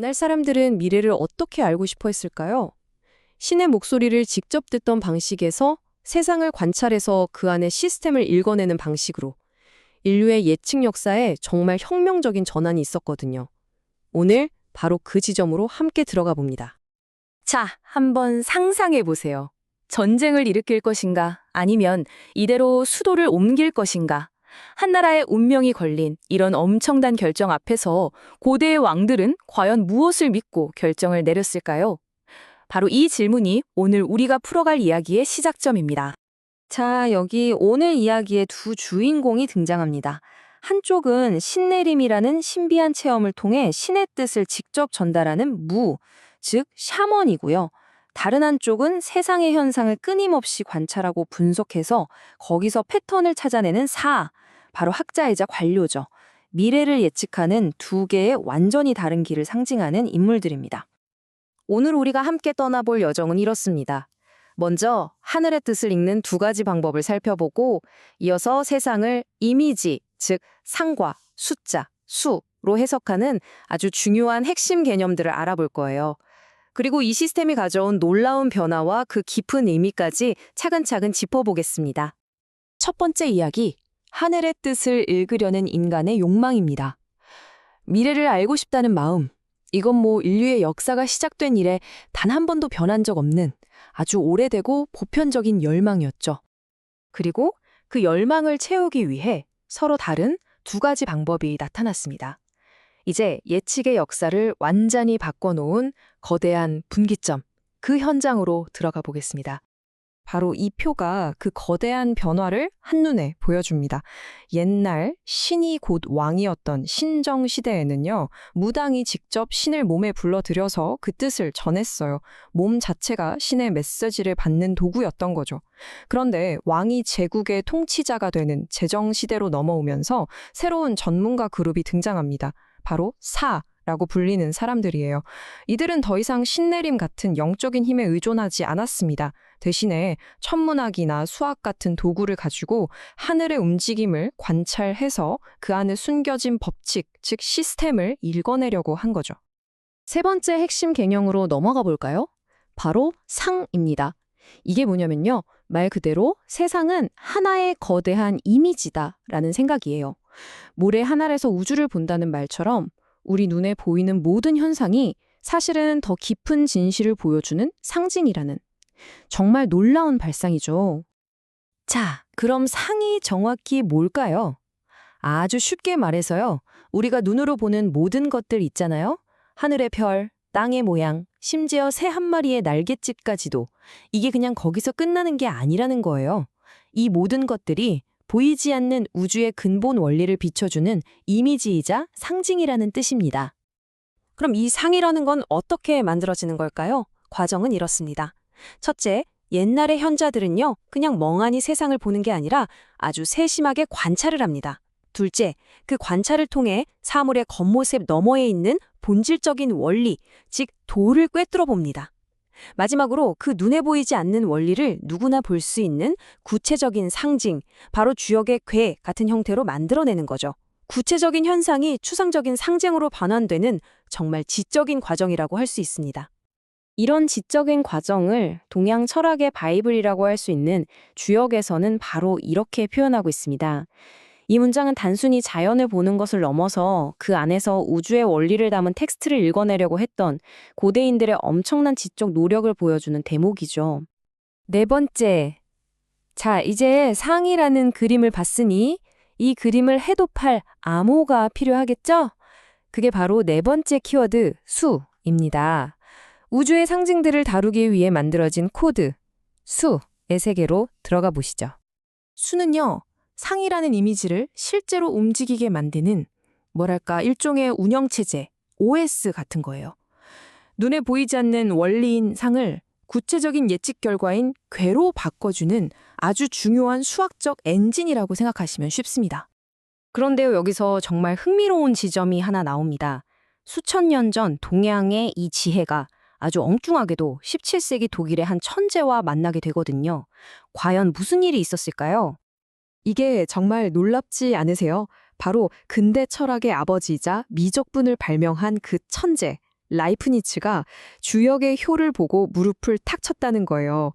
옛날 사람들은 미래를 어떻게 알고 싶어 했을까요? 신의 목소리를 직접 듣던 방식에서 세상을 관찰해서 그 안에 시스템을 읽어내는 방식으로 인류의 예측 역사에 정말 혁명적인 전환이 있었거든요. 오늘 바로 그 지점으로 함께 들어가 봅니다. 자, 한번 상상해 보세요. 전쟁을 일으킬 것인가, 아니면 이대로 수도를 옮길 것인가. 한 나라의 운명이 걸린 이런 엄청난 결정 앞에서 고대의 왕들은 과연 무엇을 믿고 결정을 내렸을까요? 바로 이 질문이 오늘 우리가 풀어갈 이야기의 시작점입니다. 자, 여기 오늘 이야기의 두 주인공이 등장합니다. 한쪽은 신내림이라는 신비한 체험을 통해 신의 뜻을 직접 전달하는 무, 즉 샤먼이고요. 다른 한쪽은 세상의 현상을 끊임없이 관찰하고 분석해서 거기서 패턴을 찾아내는 사, 바로 학자이자 관료죠. 미래를 예측하는 두 개의 완전히 다른 길을 상징하는 인물들입니다. 오늘 우리가 함께 떠나볼 여정은 이렇습니다. 먼저 하늘의 뜻을 읽는 두 가지 방법을 살펴보고 이어서 세상을 이미지, 즉 상과 숫자, 수로 해석하는 아주 중요한 핵심 개념들을 알아볼 거예요. 그리고 이 시스템이 가져온 놀라운 변화와 그 깊은 의미까지 차근차근 짚어보겠습니다. 첫 번째 이야기, 하늘의 뜻을 읽으려는 인간의 욕망입니다. 미래를 알고 싶다는 마음, 이건 인류의 역사가 시작된 이래 단 한 번도 변한 적 없는 아주 오래되고 보편적인 열망이었죠. 그리고 그 열망을 채우기 위해 서로 다른 두 가지 방법이 나타났습니다. 이제 예측의 역사를 완전히 바꿔놓은 거대한 분기점, 그 현장으로 들어가 보겠습니다. 바로 이 표가 그 거대한 변화를 한눈에 보여줍니다. 옛날 신이 곧 왕이었던 신정시대에는요, 무당이 직접 신을 몸에 불러들여서 그 뜻을 전했어요. 몸 자체가 신의 메시지를 받는 도구였던 거죠. 그런데 왕이 제국의 통치자가 되는 제정시대로 넘어오면서 새로운 전문가 그룹이 등장합니다. 바로 사라고 불리는 사람들이에요. 이들은 더 이상 신내림 같은 영적인 힘에 의존하지 않았습니다. 대신에 천문학이나 수학 같은 도구를 가지고 하늘의 움직임을 관찰해서 그 안에 숨겨진 법칙, 즉 시스템을 읽어내려고 한 거죠. 세 번째 핵심 개념으로 넘어가 볼까요? 바로 상입니다. 이게 뭐냐면요. 말 그대로 세상은 하나의 거대한 이미지다라는 생각이에요. 모래 한 알에서 우주를 본다는 말처럼 우리 눈에 보이는 모든 현상이 사실은 더 깊은 진실을 보여주는 상징이라는 정말 놀라운 발상이죠. 자, 그럼 상이 정확히 뭘까요? 아주 쉽게 말해서요. 우리가 눈으로 보는 모든 것들 있잖아요. 하늘의 별, 땅의 모양, 심지어 새 한 마리의 날갯짓까지도 이게 그냥 거기서 끝나는 게 아니라는 거예요. 이 모든 것들이 보이지 않는 우주의 근본 원리를 비춰주는 이미지이자 상징이라는 뜻입니다. 그럼 이 상이라는 건 어떻게 만들어지는 걸까요? 과정은 이렇습니다. 첫째, 옛날의 현자들은요, 그냥 멍하니 세상을 보는 게 아니라 아주 세심하게 관찰을 합니다. 둘째, 그 관찰을 통해 사물의 겉모습 너머에 있는 본질적인 원리, 즉 도를 꿰뚫어 봅니다. 마지막으로 그 눈에 보이지 않는 원리를 누구나 볼 수 있는 구체적인 상징, 바로 주역의 괴 같은 형태로 만들어내는 거죠. 구체적인 현상이 추상적인 상징으로 반환되는 정말 지적인 과정이라고 할 수 있습니다. 이런 지적인 과정을 동양 철학의 바이블이라고 할 수 있는 주역에서는 바로 이렇게 표현하고 있습니다. 이 문장은 단순히 자연을 보는 것을 넘어서 그 안에서 우주의 원리를 담은 텍스트를 읽어내려고 했던 고대인들의 엄청난 지적 노력을 보여주는 대목이죠. 네 번째. 자, 이제 상이라는 그림을 봤으니 이 그림을 해독할 암호가 필요하겠죠? 그게 바로 네 번째 키워드, 수입니다. 우주의 상징들을 다루기 위해 만들어진 코드, 수의 세계로 들어가 보시죠. 수는요, 상이라는 이미지를 실제로 움직이게 만드는 일종의 운영체제, OS 같은 거예요. 눈에 보이지 않는 원리인 상을 구체적인 예측 결과인 괴로 바꿔주는 아주 중요한 수학적 엔진이라고 생각하시면 쉽습니다. 그런데요, 여기서 정말 흥미로운 지점이 하나 나옵니다. 수천 년 전 동양의 이 지혜가 아주 엉뚱하게도 17세기 독일의 한 천재와 만나게 되거든요. 과연 무슨 일이 있었을까요? 이게 정말 놀랍지 않으세요? 바로 근대 철학의 아버지이자 미적분을 발명한 그 천재, 라이프니츠가 주역의 효를 보고 무릎을 탁 쳤다는 거예요.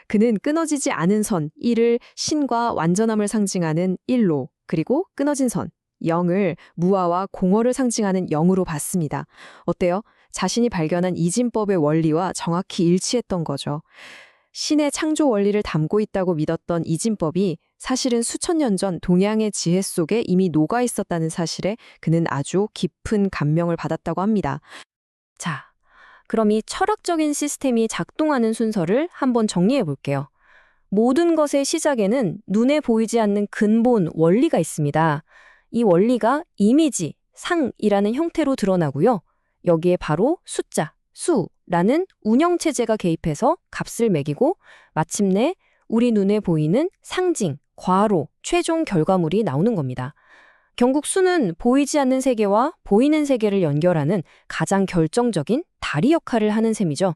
그는 끊어지지 않은 선 1을 신과 완전함을 상징하는 1로, 그리고 끊어진 선 0을 무아와 공허를 상징하는 0으로 봤습니다. 어때요? 자신이 발견한 이진법의 원리와 정확히 일치했던 거죠. 신의 창조 원리를 담고 있다고 믿었던 이진법이 사실은 수천 년 전 동양의 지혜 속에 이미 녹아 있었다는 사실에 그는 아주 깊은 감명을 받았다고 합니다. 자, 그럼 이 철학적인 시스템이 작동하는 순서를 한번 정리해 볼게요. 모든 것의 시작에는 눈에 보이지 않는 근본 원리가 있습니다. 이 원리가 이미지, 상이라는 형태로 드러나고요. 여기에 바로 숫자, 수라는 운영체제가 개입해서 값을 매기고 마침내 우리 눈에 보이는 상징, 과로, 최종 결과물이 나오는 겁니다. 결국 수는 보이지 않는 세계와 보이는 세계를 연결하는 가장 결정적인 다리 역할을 하는 셈이죠.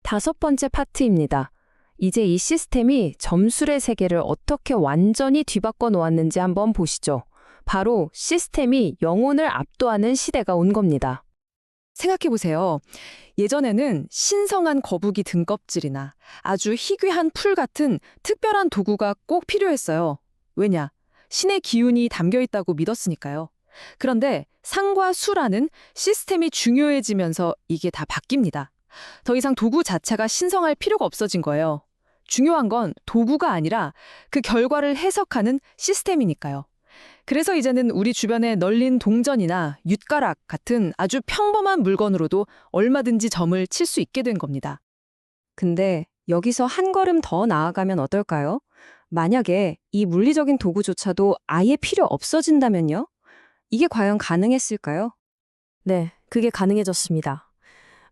5번째 파트입니다. 이제 이 시스템이 점술의 세계를 어떻게 완전히 뒤바꿔 놓았는지 한번 보시죠. 바로 시스템이 영혼을 압도하는 시대가 온 겁니다. 생각해보세요. 예전에는 신성한 거북이 등껍질이나 아주 희귀한 풀 같은 특별한 도구가 꼭 필요했어요. 왜냐? 신의 기운이 담겨 있다고 믿었으니까요. 그런데 상과 수라는 시스템이 중요해지면서 이게 다 바뀝니다. 더 이상 도구 자체가 신성할 필요가 없어진 거예요. 중요한 건 도구가 아니라 그 결과를 해석하는 시스템이니까요. 그래서 이제는 우리 주변에 널린 동전이나 윷가락 같은 아주 평범한 물건으로도 얼마든지 점을 칠 수 있게 된 겁니다. 근데 여기서 한 걸음 더 나아가면 어떨까요? 만약에 이 물리적인 도구조차도 아예 필요 없어진다면요? 이게 과연 가능했을까요? 네, 그게 가능해졌습니다.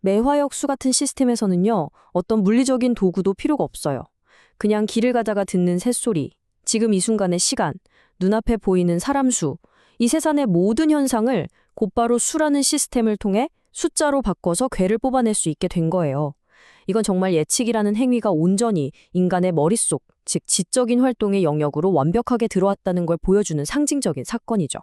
매화역수 같은 시스템에서는요, 어떤 물리적인 도구도 필요가 없어요. 그냥 길을 가다가 듣는 새소리, 지금 이 순간의 시간, 눈앞에 보이는 사람 수, 이 세상의 모든 현상을 곧바로 수라는 시스템을 통해 숫자로 바꿔서 괴를 뽑아낼 수 있게 된 거예요. 이건 정말 예측이라는 행위가 온전히 인간의 머릿속, 즉 지적인 활동의 영역으로 완벽하게 들어왔다는 걸 보여주는 상징적인 사건이죠.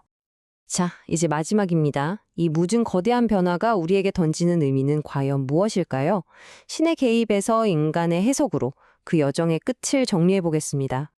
자, 이제 마지막입니다. 이 묻은 거대한 변화가 우리에게 던지는 의미는 과연 무엇일까요? 신의 개입에서 인간의 해석으로 그 여정의 끝을 정리해 보겠습니다.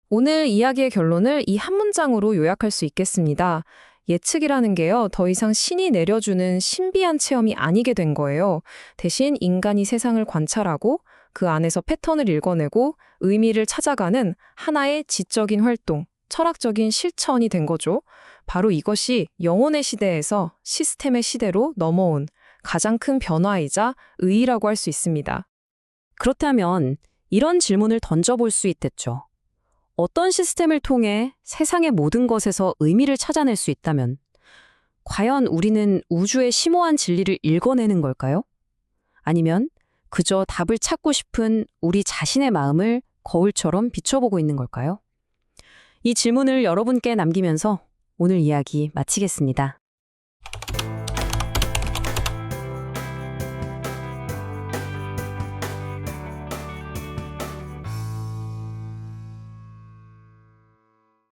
오늘 이야기의 결론을 이 한 문장으로 요약할 수 있겠습니다. 예측이라는 게요, 더 이상 신이 내려주는 신비한 체험이 아니게 된 거예요. 대신 인간이 세상을 관찰하고 그 안에서 패턴을 읽어내고 의미를 찾아가는 하나의 지적인 활동, 철학적인 실천이 된 거죠. 바로 이것이 영혼의 시대에서 시스템의 시대로 넘어온 가장 큰 변화이자 의의라고 할 수 있습니다. 그렇다면 이런 질문을 던져볼 수 있겠죠. 어떤 시스템을 통해 세상의 모든 것에서 의미를 찾아낼 수 있다면 과연 우리는 우주의 심오한 진리를 읽어내는 걸까요? 아니면 그저 답을 찾고 싶은 우리 자신의 마음을 거울처럼 비춰보고 있는 걸까요? 이 질문을 여러분께 남기면서 오늘 이야기 마치겠습니다.